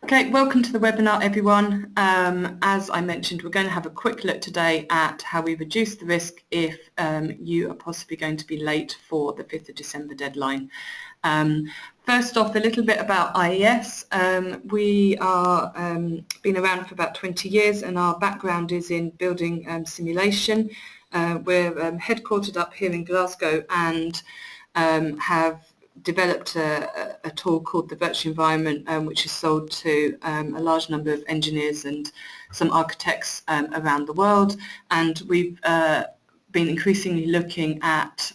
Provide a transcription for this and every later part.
Okay, welcome to the webinar, everyone. As I mentioned, we're going to have a quick look today at how we reduce the risk if you are possibly going to be late for the 5th of December deadline. First off, a little bit about IES. We are been around for about 20 years and our background is in building simulation. We're headquartered up here in Glasgow and have developed a tool called the Virtual Environment, which is sold to a large number of engineers and some architects around the world. And we've been increasingly looking at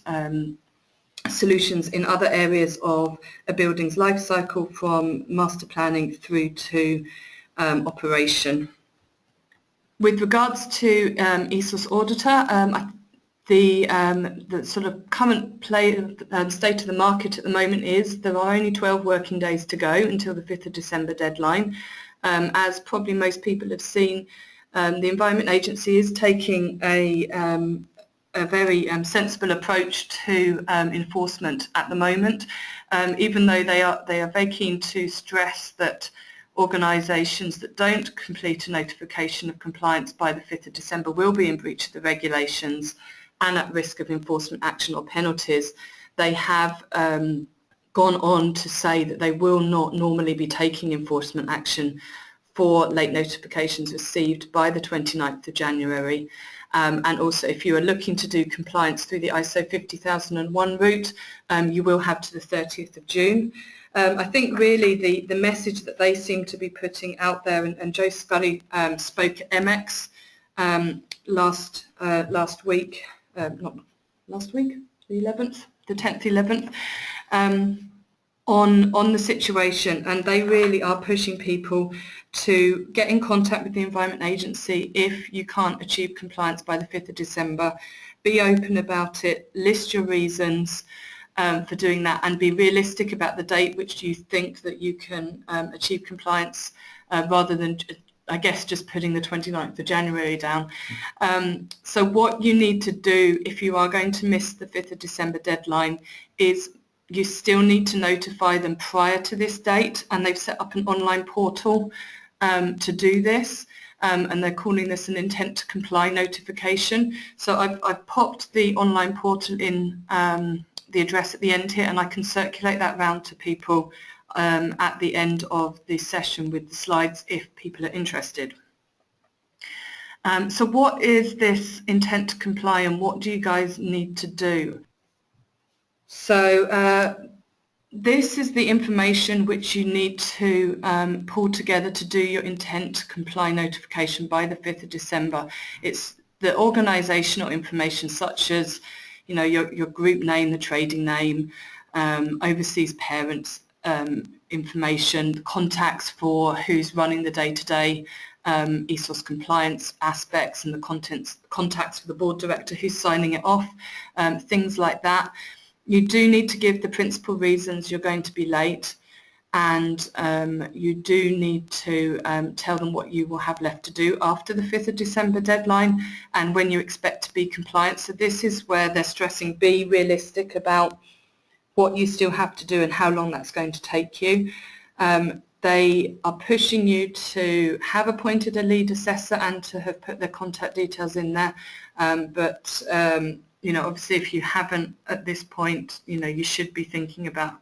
solutions in other areas of a building's life cycle, from master planning through to operation. With regards to ESOS Auditor, the sort of current state of the market at the moment is there are only 12 working days to go until the 5th of December deadline. As probably most people have seen, the Environment Agency is taking a very sensible approach to enforcement at the moment, even though they are very keen to stress that organisations that don't complete a notification of compliance by the 5th of December will be in breach of the regulations and at risk of enforcement action or penalties. They have gone on to say that they will not normally be taking enforcement action for late notifications received by the 29th of January. And also, if you are looking to do compliance through the ISO 50001 route, you will have to the 30th of June. I think really the message that they seem to be putting out there, and Joe Scully spoke at MX last week, not last week, the 11th, the 10th, 11th, on the situation, and they really are pushing people to get in contact with the Environment Agency if you can't achieve compliance by the 5th of December. Be open about it, list your reasons for doing that, and be realistic about the date which you think that you can achieve compliance, rather than, I guess, just putting the 29th of January down. So what you need to do if you are going to miss the 5th of December deadline is you still need to notify them prior to this date, and they've set up an online portal to do this, and they're calling this an intent to comply notification. So I've popped the online portal in the address at the end here, and I can circulate that round to people at the end of the session with the slides if people are interested. So what is this intent to comply and what do you guys need to do? So this is the information which you need to pull together to do your intent to comply notification by the 5th of December. It's the organisational information such as, you know, your group name, the trading name, overseas parents information, the contacts for who's running the day-to-day ESOS compliance aspects, and the contacts for the board director who's signing it off, things like that. You do need to give the principal reasons you're going to be late, and you do need to tell them what you will have left to do after the 5th of December deadline and when you expect to be compliant. So this is where they're stressing be realistic about what you still have to do and how long that's going to take you. They are pushing you to have appointed a lead assessor and to have put their contact details in there, but you know, obviously if you haven't at this point, you know, you should be thinking about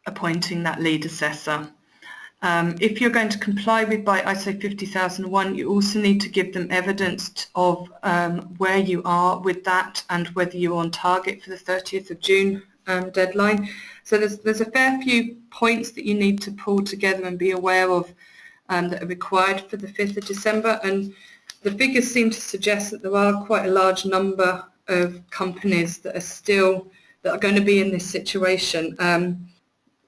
appointing that lead assessor. If you're going to comply with by ISO 50001, you also need to give them evidence of where you are with that and whether you're on target for the 30th of June deadline. So there's a fair few points that you need to pull together and be aware of that are required for the 5th of December. And the figures seem to suggest that there are quite a large number of companies that are going to be in this situation.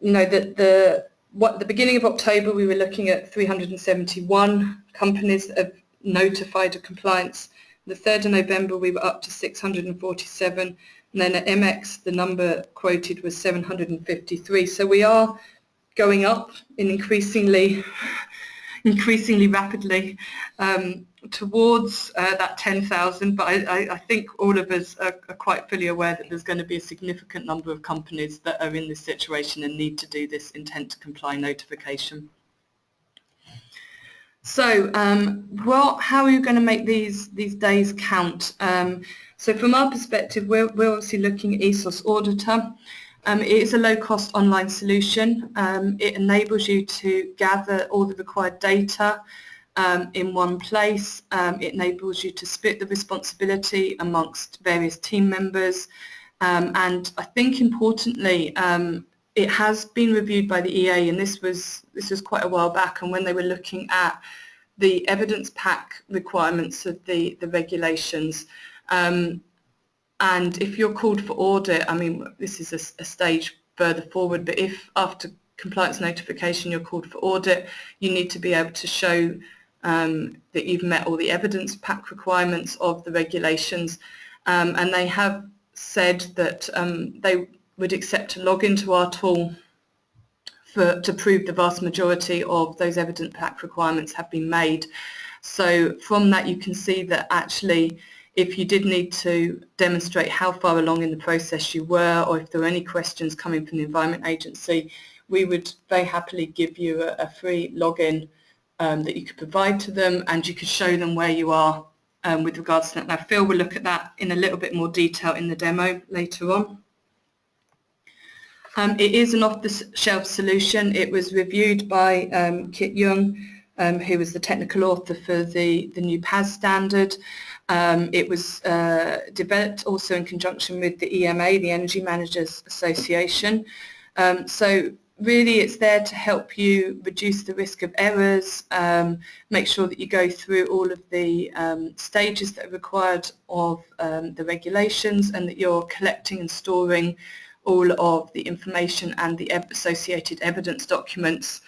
You know, that the beginning of October we were looking at 371 companies that have notified of compliance. The 3rd of November we were up to 647, and then at MX the number quoted was 753. So we are going up in increasingly rapidly towards that 10,000, but I think all of us are quite fully aware that there's going to be a significant number of companies that are in this situation and need to do this intent to comply notification. So how are you going to make these days count? So from our perspective, we're obviously looking at ESOS Auditor. It is a low-cost online solution. It enables you to gather all the required data in one place. It enables you to split the responsibility amongst various team members. And I think importantly, it has been reviewed by the EA, and this was quite a while back, and when they were looking at the evidence pack requirements of the regulations. And if you're called for audit, I mean, this is a stage further forward, but if after compliance notification you're called for audit, you need to be able to show that you've met all the evidence pack requirements of the regulations. And they have said that they would accept to log into our tool to prove the vast majority of those evidence pack requirements have been made. So from that you can see that actually if you did need to demonstrate how far along in the process you were, or if there were any questions coming from the Environment Agency, we would very happily give you a free login that you could provide to them, and you could show them where you are with regards to that. Now Phil will look at that in a little bit more detail in the demo later on. It is an off-the-shelf solution. It was reviewed by Kit Young, who was the technical author for the new PAS standard. It was developed also in conjunction with the EMA, the Energy Managers Association. So really it's there to help you reduce the risk of errors, make sure that you go through all of the stages that are required of the regulations, and that you're collecting and storing all of the information and the associated evidence documents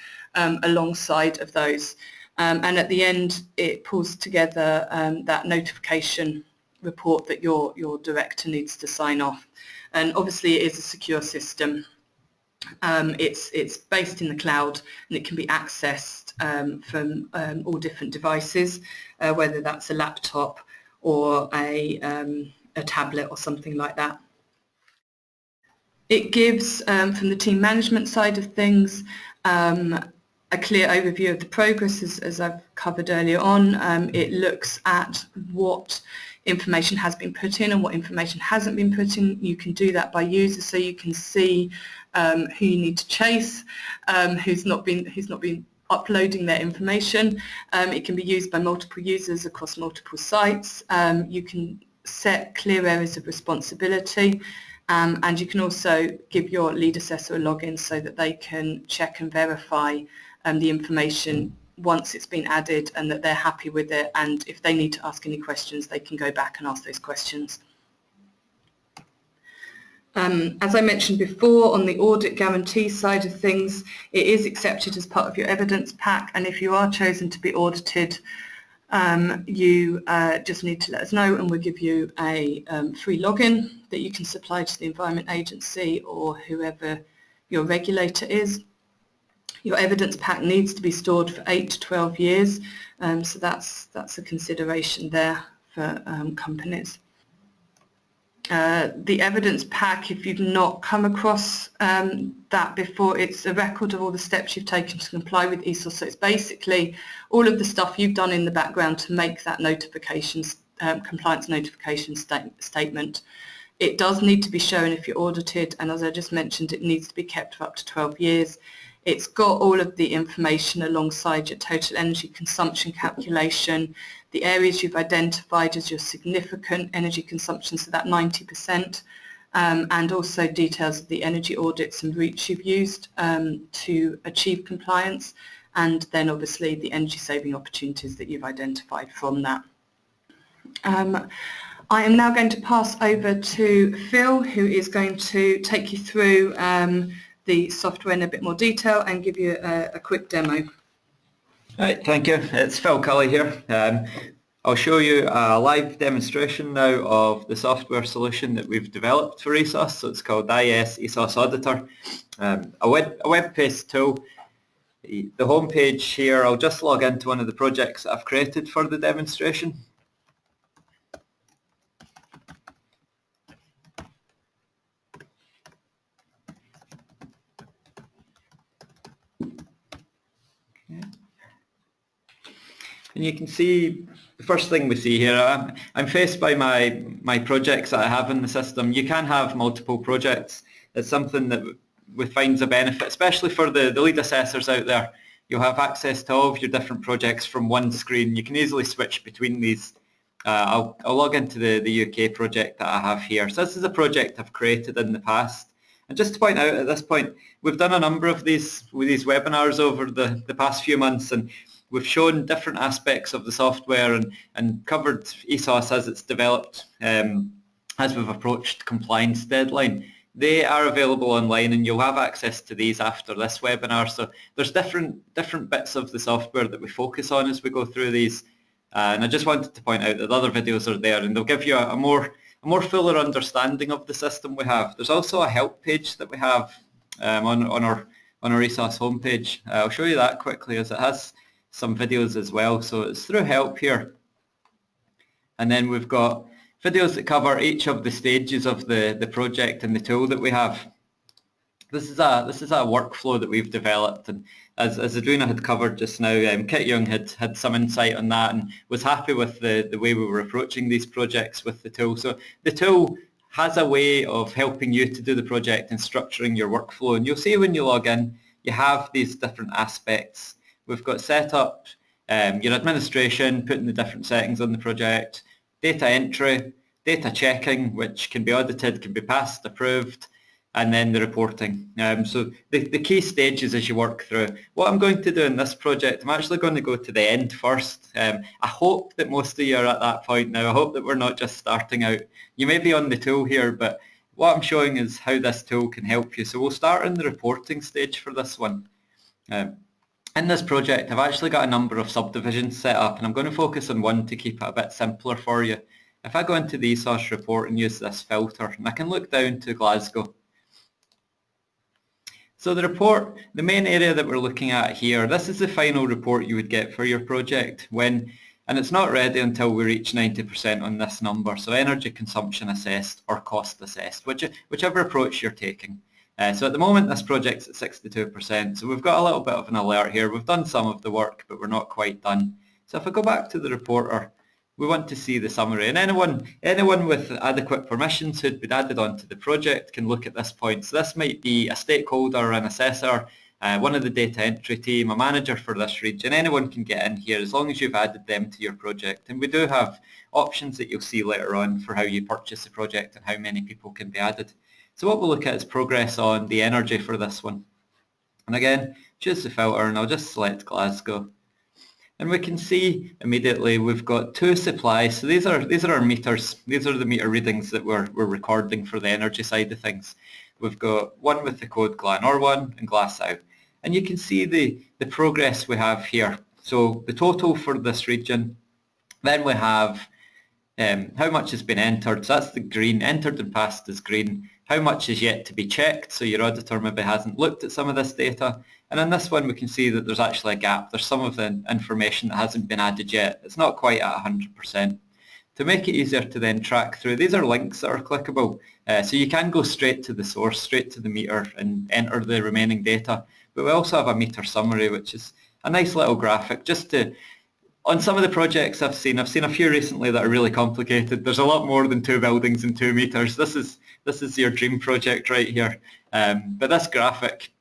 alongside of those. And at the end it pulls together that notification report that your director needs to sign off. And obviously it is a secure system. It's based in the cloud, and it can be accessed from all different devices, whether that's a laptop or a tablet or something like that. It gives, from the team management side of things, a clear overview of the progress, as I've covered earlier on. It looks at what information has been put in and what information hasn't been put in. You can do that by user, so you can see who you need to chase, who's not been uploading their information. It can be used by multiple users across multiple sites. You can set clear areas of responsibility. And you can also give your lead assessor a login so that they can check and verify the information once it's been added, and that they're happy with it, and if they need to ask any questions they can go back and ask those questions. As I mentioned before, on the audit guarantee side of things, it is accepted as part of your evidence pack, and if you are chosen to be audited, you just need to let us know, and we'll give you a free login that you can supply to the Environment Agency or whoever your regulator is. Your evidence pack needs to be stored for 8 to 12 years, so that's a consideration there for companies. The evidence pack, if you've not come across that before, it's a record of all the steps you've taken to comply with ESOS. So it's basically all of the stuff you've done in the background to make that compliance notification statement. It does need to be shown if you're audited, and as I just mentioned, it needs to be kept for up to 12 years. It's got all of the information alongside your total energy consumption calculation, the areas you've identified as your significant energy consumption, so that 90%, and also details of the energy audits and routes you've used to achieve compliance, and then obviously the energy saving opportunities that you've identified from that. I am now going to pass over to Phil, who is going to take you through the software in a bit more detail and give you a quick demo. Right, thank you. It's Phil Cully here. I'll show you a live demonstration now of the software solution that we've developed for ESOS. So it's called ESOS Auditor, a web-based tool. The homepage here, I'll just log into one of the projects that I've created for the demonstration. And you can see the first thing we see here, I'm faced by my projects that I have in the system. You can have multiple projects. It's something that we find is a benefit, especially for the lead assessors out there. You'll have access to all of your different projects from one screen. You can easily switch between these. I'll log into the UK project that I have here. So this is a project I've created in the past. And just to point out at this point, we've done a number of these webinars over the past few months, and we've shown different aspects of the software and covered ESOS as it's developed, as we've approached compliance deadline. They are available online, and you'll have access to these after this webinar. So there's different bits of the software that we focus on as we go through these. And I just wanted to point out that other videos are there, and they'll give you a more fuller understanding of the system we have. There's also a help page that we have on our ESOS homepage. I'll show you that quickly, as it has some videos as well. So it's through help here, and then we've got videos that cover each of the stages of the project and the tool that we have. This is a workflow that we've developed, and as Adrina had covered just now, Kit Young had some insight on that and was happy with the way we were approaching these projects with the tool. So the tool has a way of helping you to do the project and structuring your workflow, and you'll see when you log in, you have these different aspects. We've got set up your administration, putting the different settings on the project, data entry, data checking, which can be audited, can be passed, approved, and then the reporting. So the key stages as you work through. What I'm going to do in this project, I'm actually going to go to the end first. I hope that most of you are at that point now. I hope that we're not just starting out. You may be on the tool here, but what I'm showing is how this tool can help you. So we'll start in the reporting stage for this one. In this project, I've actually got a number of subdivisions set up, and I'm going to focus on one to keep it a bit simpler for you. If I go into the ESOS report and use this filter, and I can look down to Glasgow. So the report, the main area that we're looking at here, this is the final report you would get for your project and it's not ready until we reach 90% on this number. So energy consumption assessed or cost assessed, whichever approach you're taking. So at the moment, this project's at 62%. So we've got a little bit of an alert here. We've done some of the work, but we're not quite done. So if I go back to the reporter, we want to see the summary, and anyone with adequate permissions who'd been added onto the project can look at this point. So this might be a stakeholder, an assessor, one of the data entry team, a manager for this region. Anyone can get in here as long as you've added them to your project. And we do have options that you'll see later on for how you purchase the project and how many people can be added. So what we'll look at is progress on the energy for this one. And again, choose the filter, and I'll just select Glasgow. And we can see immediately we've got two supplies. So these are our meters. These are the meter readings that we're recording for the energy side of things. We've got one with the code Glenor1 and Glasshow. And you can see the progress we have here. So the total for this region. Then we have how much has been entered. So that's the green. Entered and passed is green. How much is yet to be checked. So your auditor maybe hasn't looked at some of this data. And in this one, we can see that there's actually a gap. There's some of the information that hasn't been added yet. It's not quite at 100%. To make it easier to then track through, these are links that are clickable. So you can go straight to the source, straight to the meter, and enter the remaining data. But we also have a meter summary, which is a nice little graphic just to... On some of the projects I've seen a few recently that are really complicated. There's a lot more than 2 buildings and 2 meters. This is your dream project right here. But this graphic,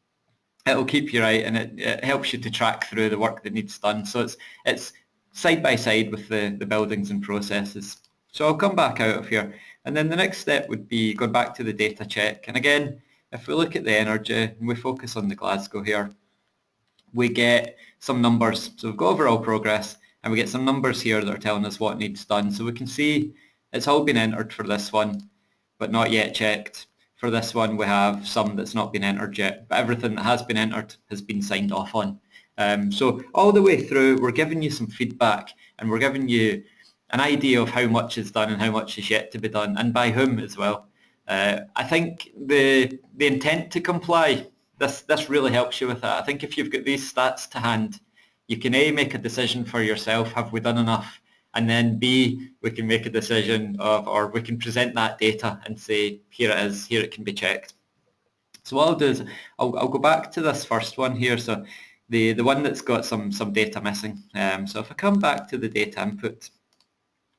it'll keep you right, and it helps you to track through the work that needs done. So it's side by side with the buildings and processes. So I'll come back out of here, and then the next step would be going back to the data check. And again, if we look at the energy and we focus on the Glasgow here, we get some numbers. So we've got overall progress, and we get some numbers here that are telling us what needs done. So we can see it's all been entered for this one, but not yet checked. For this one, we have some that's not been entered yet, but everything that has been entered has been signed off on. So all the way through, we're giving you some feedback, and we're giving you an idea of how much is done and how much is yet to be done, and by whom as well. I think the intent to comply, this really helps you with that. I think if you've got these stats to hand, you can A, make a decision for yourself, have we done enough? And then B, we can make a decision or we can present that data and say, here it is, here it can be checked. So what I'll do is I'll go back to this first one here. So the one that's got some data missing. So if I come back to the data input,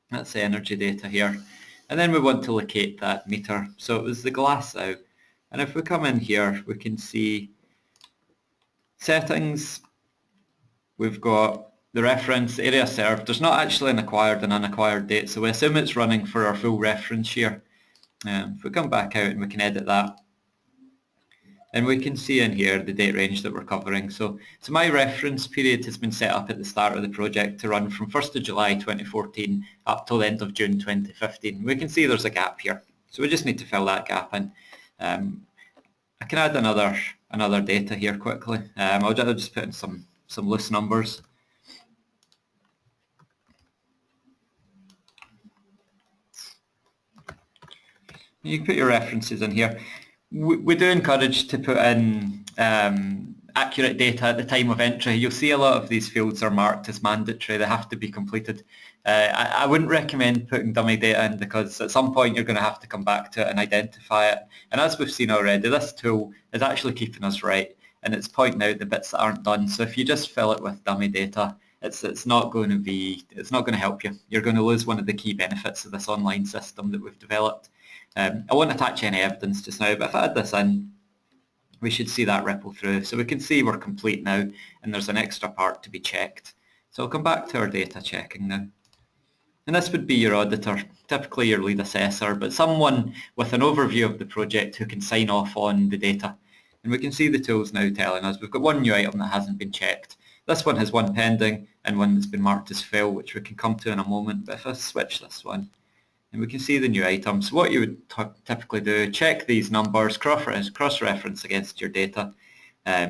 that's the energy data here, and then we want to locate that meter. So it was the glass out, and if we come in here, we can see settings. We've got the reference area served. There's not actually an acquired and unacquired date, so we assume it's running for our full reference year. If we come back out and we can edit that, and we can see in here the date range that we're covering. So my reference period has been set up at the start of the project to run from 1st of July 2014 up till the end of June 2015. We can see there's a gap here, so we just need to fill that gap in. I can add another data here quickly. I'll just put in some loose numbers. You can put your references in here. We do encourage to put in accurate data at the time of entry. You'll see a lot of these fields are marked as mandatory. They have to be completed. I wouldn't recommend putting dummy data in, because at some point you're going to have to come back to it and identify it. And as we've seen already, this tool is actually keeping us right, and it's pointing out the bits that aren't done. So if you just fill it with dummy data, it's not going to help you. You're going to lose one of the key benefits of this online system that we've developed. I won't attach any evidence just now, but if I add this in, we should see that ripple through. So we can see we're complete now, and there's an extra part to be checked. So I'll come back to our data checking now. And this would be your auditor, typically your lead assessor, but someone with an overview of the project who can sign off on the data. And we can see the tools now telling us we've got one new item that hasn't been checked. This one has one pending and one that's been marked as fail, which we can come to in a moment. But if I switch this one, and we can see the new items. What you would typically do, check these numbers, cross-reference against your data,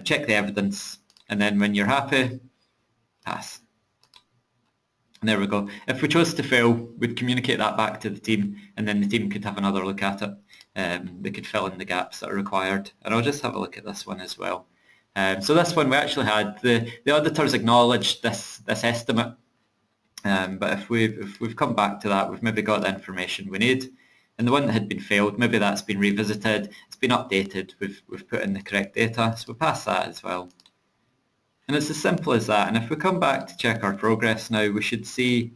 check the evidence, and then when you're happy, pass. And there we go. If we chose to fail, we'd communicate that back to the team, and then the team could have another look at it. They could fill in the gaps that are required. And I'll just have a look at this one as well. So this one we actually had, the auditors acknowledged this estimate. But if we've come back to that, we've maybe got the information we need. And the one that had been failed, maybe that's been revisited, it's been updated, we've put in the correct data, so we'll pass that as well. And it's as simple as that. And if we come back to check our progress now, we should see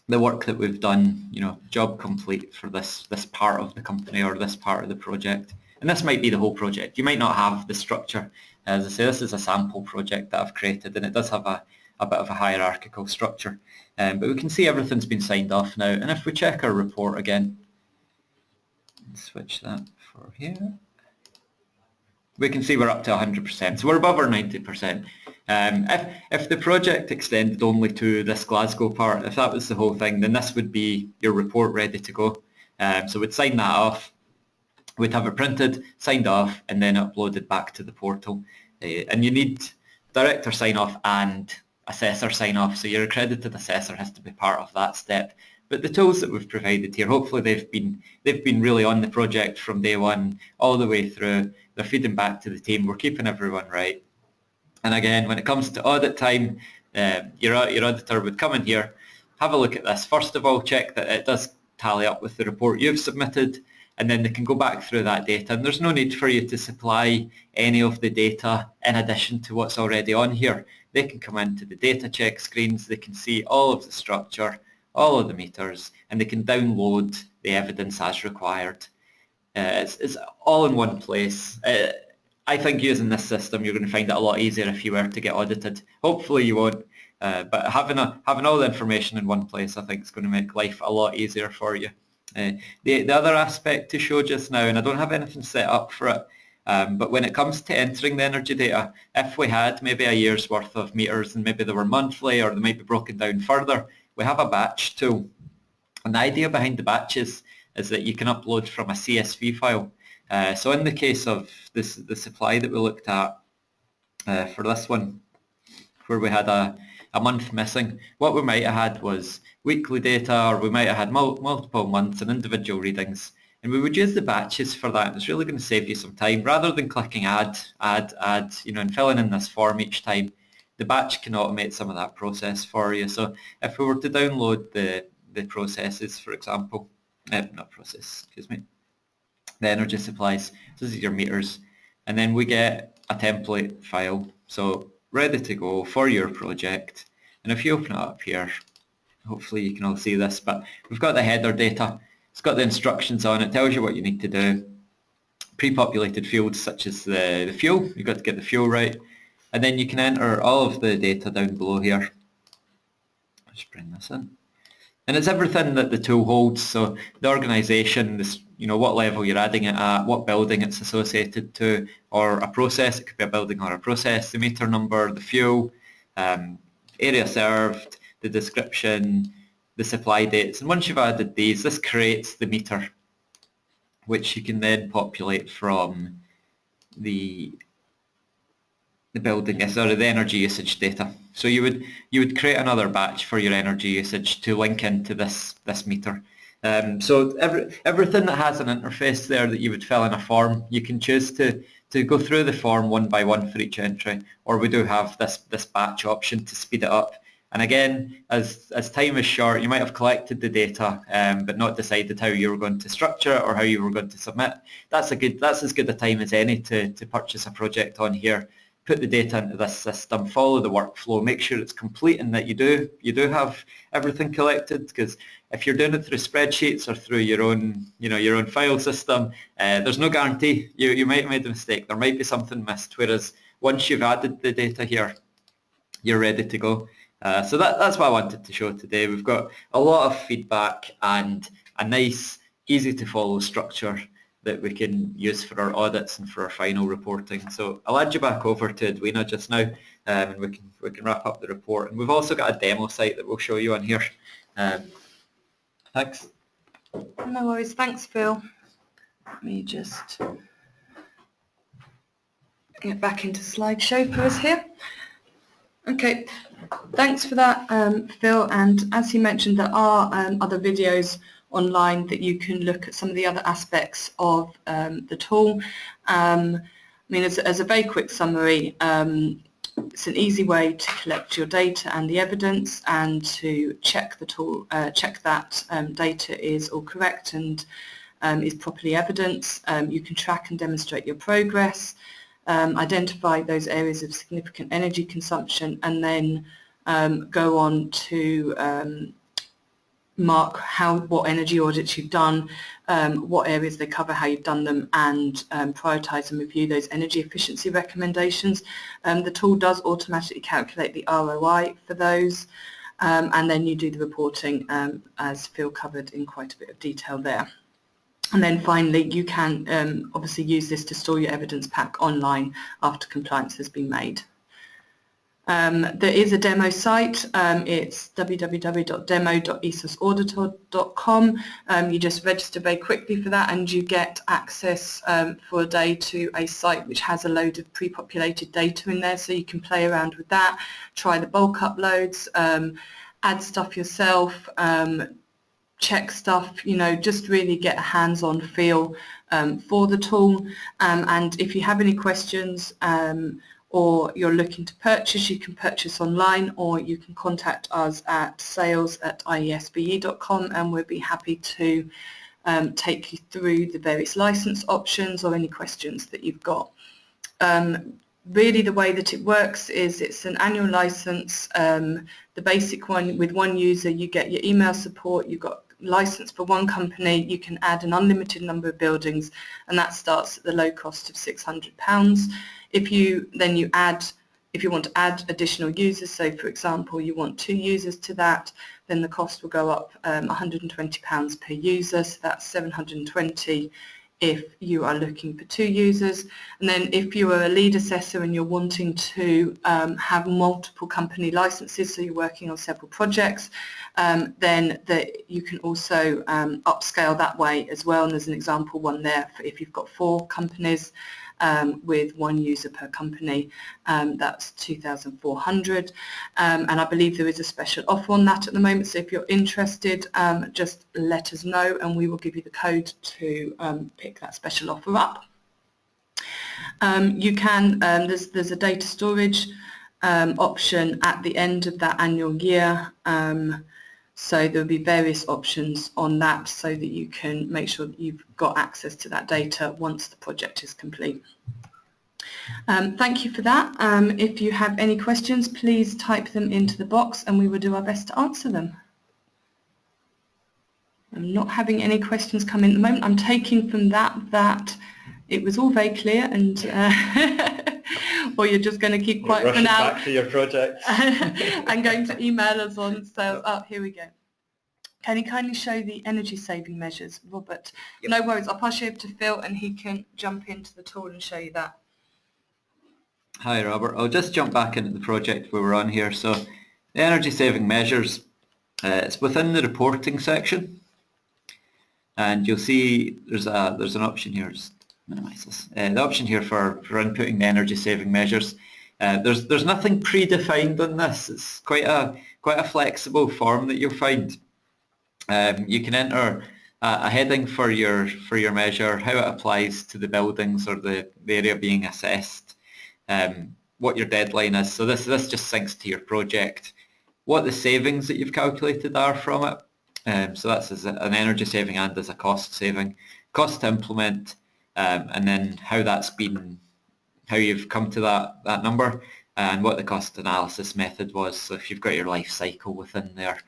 the work that we've done, job complete for this part of the company or this part of the project. And this might be the whole project. You might not have the structure. As I say, this is a sample project that I've created, and it does have a bit of a hierarchical structure. But we can see everything's been signed off now. And if we check our report again, switch that for here, we can see we're up to 100%. So we're above our 90%. If the project extended only to this Glasgow part, if that was the whole thing, then this would be your report ready to go. So we'd sign that off, we'd have it printed, signed off, and then uploaded back to the portal. And you need director sign-off and assessor sign-off, so your accredited assessor has to be part of that step. But the tools that we've provided here, hopefully they've been really on the project from day one all the way through. They're feeding back to the team. We're keeping everyone right. And again, when it comes to audit time, your auditor would come in here, have a look at this. First of all, check that it does tally up with the report you've submitted, and then they can go back through that data. And there's no need for you to supply any of the data in addition to what's already on here. They can come into the data check screens, they can see all of the structure, all of the meters, and they can download the evidence as required. It's all in one place. I think using this system, you're going to find it a lot easier if you were to get audited. Hopefully you won't, but having all the information in one place, I think is going to make life a lot easier for you. The other aspect to show just now, and I don't have anything set up for it, but when it comes to entering the energy data, if we had maybe a year's worth of meters and maybe they were monthly or they might be broken down further, we have a batch tool. And the idea behind the batches is that you can upload from a CSV file. So in the case of the supply that we looked at for this one, where we had a month missing, what we might have had was weekly data, or we might have had multiple months and individual readings. And we would use the batches for that. It's really going to save you some time. Rather than clicking add, and filling in this form each time, the batch can automate some of that process for you. So if we were to download the processes, for example, the energy supplies, so this is your meters, and then we get a template file, so ready to go for your project. And if you open it up here, hopefully you can all see this, but we've got the header data. It's got the instructions on it, tells you what you need to do. Pre-populated fields such as the fuel, you've got to get the fuel right. And then you can enter all of the data down below here. Let's bring this in. And it's everything that the tool holds, so the organisation, what level you're adding it at, what building it's associated to, or a process, it could be a building or a process, the meter number, the fuel, area served, the description, the supply dates. And once you've added these, this creates the meter, which you can then populate from the building, the energy usage data. So you would create another batch for your energy usage to link into this meter. So everything that has an interface there that you would fill in a form, you can choose to go through the form one by one for each entry, or we do have this batch option to speed it up. And again, as time is short, you might have collected the data but not decided how you were going to structure it or how you were going to submit. That's as good a time as any to purchase a project on here. Put the data into this system, follow the workflow, make sure it's complete and that you do have everything collected, because if you're doing it through spreadsheets or through your own file system, there's no guarantee. You might have made a mistake. There might be something missed, whereas once you've added the data here, you're ready to go. So that's what I wanted to show today. We've got a lot of feedback and a nice, easy to follow structure that we can use for our audits and for our final reporting. So I'll add you back over to Edwina just now, and we can wrap up the report. And we've also got a demo site that we'll show you on here. Thanks. No worries. Thanks, Phil. Let me just get back into slideshow for us here. Okay, thanks for that, Phil. And as he mentioned, there are other videos online that you can look at some of the other aspects of the tool. I mean, as a very quick summary, it's an easy way to collect your data and the evidence and to check the tool, check that data is all correct and is properly evidenced. You can track and demonstrate your progress, identify those areas of significant energy consumption, and then go on to mark what energy audits you've done, what areas they cover, how you've done them, and prioritise and review those energy efficiency recommendations. The tool does automatically calculate the ROI for those, and then you do the reporting, as Phil covered in quite a bit of detail there. And then finally, you can obviously use this to store your evidence pack online after compliance has been made. There is a demo site. It's www.demo.esosauditor.com. You just register very quickly for that and you get access for a day to a site which has a load of pre-populated data in there, so you can play around with that, try the bulk uploads, add stuff yourself, check stuff, just really get a hands-on feel for the tool. And if you have any questions or you're looking to purchase, you can purchase online or you can contact us at sales@iesbe.com and we'll be happy to take you through the various license options or any questions that you've got. Really the way that it works is it's an annual license. The basic one, with one user you get your email support, you've got license for one company, you can add an unlimited number of buildings, and that starts at the low cost of £600. If you want to add additional users, so for example you want 2 users to that, then the cost will go up £120 per user, so that's £720 if you are looking for 2 users. And then if you are a lead assessor and you're wanting to have multiple company licenses, so you're working on several projects, then you can also upscale that way as well. And there's an example one there for if you've got 4 companies with 1 user per company, that's 2,400, and I believe there is a special offer on that at the moment, so if you're interested, just let us know and we will give you the code to pick that special offer up. You can, there's a data storage option at the end of that annual year, so there'll be various options on that so that you can make sure that you've got access to that data once the project is complete. Thank you for that. If you have any questions, please type them into the box and we will do our best to answer them. I'm not having any questions come in at the moment. I'm taking from that it was all very clear, and or you're just going to keep quiet for now. Back to your project. And going to email us on sales. Oh, here we go. Can you kindly show the energy saving measures, Robert? Yep. No worries. I'll pass you over to Phil and he can jump into the tool and show you that. Hi, Robert. I'll just jump back into the project we were on here. So the energy saving measures, it's within the reporting section. And you'll see there's an option here. Just minimize this. The option here for inputting the energy saving measures. There's nothing predefined on this. It's quite a flexible form that you'll find. You can enter a heading for your measure, how it applies to the buildings or the area being assessed, what your deadline is. So this just syncs to your project, what the savings that you've calculated are from it. So that's as an energy saving and as a cost saving, cost to implement, and then how you've come to that number, and what the cost analysis method was. So if you've got your life cycle within there,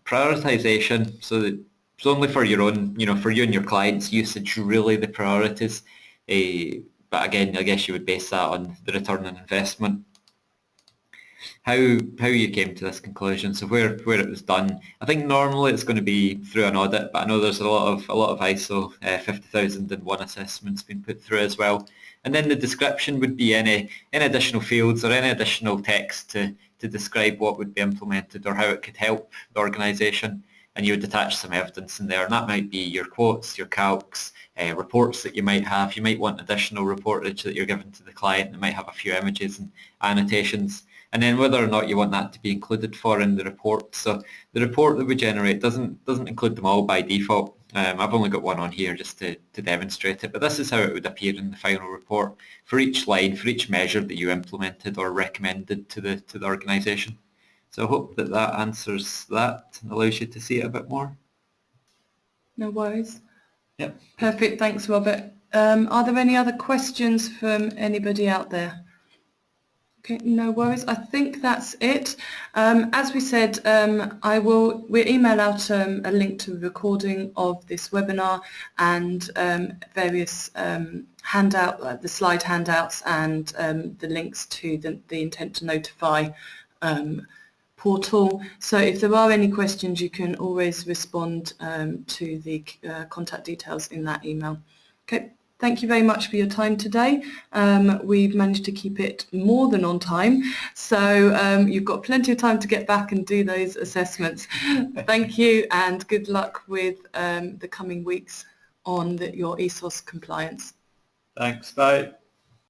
prioritization, so that it's only for your own, for you and your clients' usage, really the priorities. But again, I guess you would base that on the return on investment. How you came to this conclusion, so where it was done. I think normally it's going to be through an audit, but I know there's a lot of ISO 50001 assessments being put through as well. And then the description would be any additional fields or any additional text to describe what would be implemented or how it could help the organisation. And you would attach some evidence in there, and that might be your quotes, your calcs, reports that you might have. You might want additional reportage that you're giving to the client that might have a few images and annotations. And then whether or not you want that to be included in the report. So the report that we generate doesn't include them all by default. I've only got one on here just to demonstrate it, but this is how it would appear in the final report for each line, for each measure that you implemented or recommended to the organisation. So I hope that answers that and allows you to see it a bit more. No worries. Yep. Perfect. Thanks, Robert. Are there any other questions from anybody out there? Okay, no worries. I think that's it. As we said, we'll email out a link to a recording of this webinar and various the slide handouts and the links to the intent to notify portal. So if there are any questions, you can always respond to the contact details in that email. Okay. Thank you very much for your time today. We've managed to keep it more than on time, so you've got plenty of time to get back and do those assessments. Thank you and good luck with the coming weeks on your ESOS compliance. Thanks, bye.